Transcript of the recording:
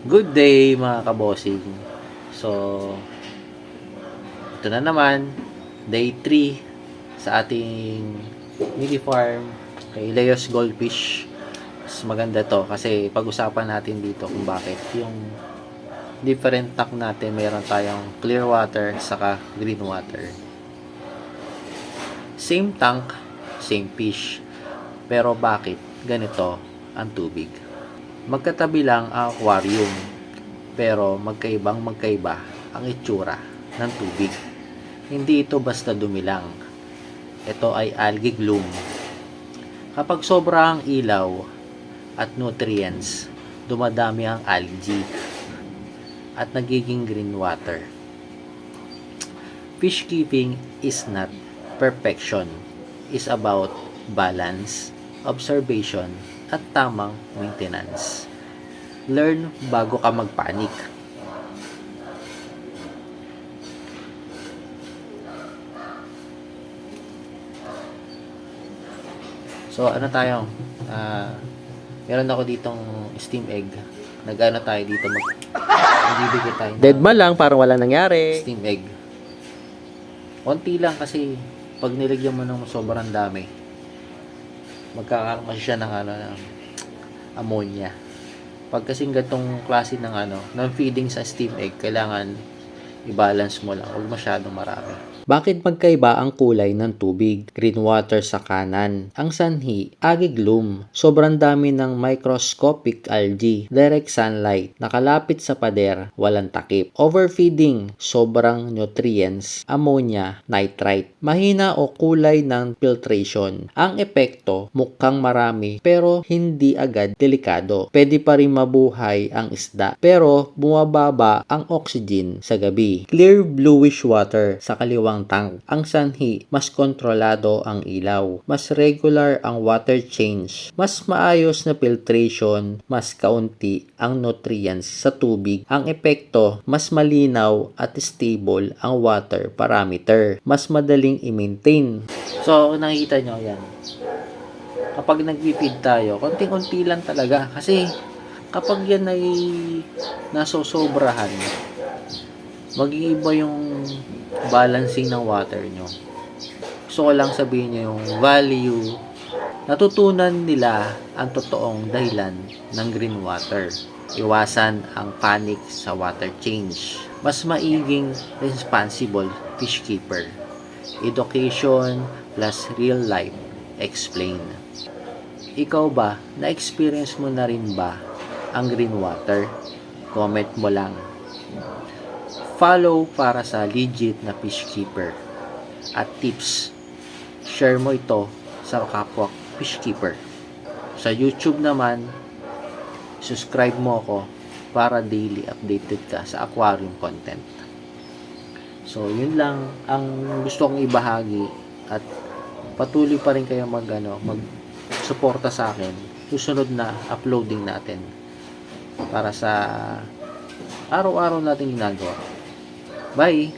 Good day mga kabossing. So, ito na naman, day 3 sa ating mini farm kay Leos Goldfish. Mas maganda to kasi pag-usapan natin dito kung bakit yung different tank natin. Mayroon tayong clear water saka green water. Same tank, same fish. Pero bakit ganito ang tubig? Magkatabi lang ang aquarium, pero magkaiba ang itsura ng tubig. Hindi ito basta dumi lang. Ito ay algae bloom. Kapag sobra ang ilaw at nutrients, dumadami ang algae at nagiging green water. Fish keeping is not perfection. It's about balance, observation, at tamang maintenance. Learn bago ka magpanik. So, ano tayo? Meron ako ditong steam egg. Nag-ano tayo dito, magbibigay tayo ng Dead man lang, parang wala nangyari. steam egg. Konti lang kasi pag nilagyan mo ng sobrang dami, magkakaroon kasi siya ng ng ammonia. Pag kasing gatong klase ng feeding sa steam egg, kailangan i-balance mo lang, huwag masyadong marami. Bakit magkaiba ang kulay ng tubig? Green water sa kanan. Ang sanhi, algae bloom. Sobrang dami ng microscopic algae. Direct sunlight. Nakalapit sa pader. Walang takip. Overfeeding. Sobrang nutrients. Ammonia, nitrite. Mahina o kulay ng filtration. Ang epekto, mukhang marami pero hindi agad delikado. Pwede pa rin mabuhay ang isda pero bumababa ang oxygen sa gabi. Clear bluish water sa kaliwang tank. Ang sanhi, mas kontrolado ang ilaw. Mas regular ang water change. Mas maayos na filtration. Mas kaunti ang nutrients sa tubig. Ang epekto, mas malinaw at stable ang water parameter. Mas madaling i-maintain. So, nakikita nyo, yan. Kapag nag-feed tayo, konting-konti lang talaga. Kasi, kapag yan ay nasosobrahan, mag-iiba yung balancing ng water nyo. Gusto ko lang sabihin nyo yung value. Natutunan nila ang totoong dahilan ng green water. Iwasan ang panic sa water change. Mas maiging responsible fish keeper. Education plus real life explain. Ikaw ba, na-experience mo na rin ba ang green water? Comment mo lang. Follow para sa legit na fish keeper. At tips, share mo ito sa kapwa fish keeper. Sa YouTube naman, subscribe mo ako para daily updated ka sa aquarium content. So, yun lang ang gusto kong ibahagi at patuloy pa rin kayo mag-suporta sa akin. Susunod na uploading natin para sa araw-araw natin ginagawa. Bye!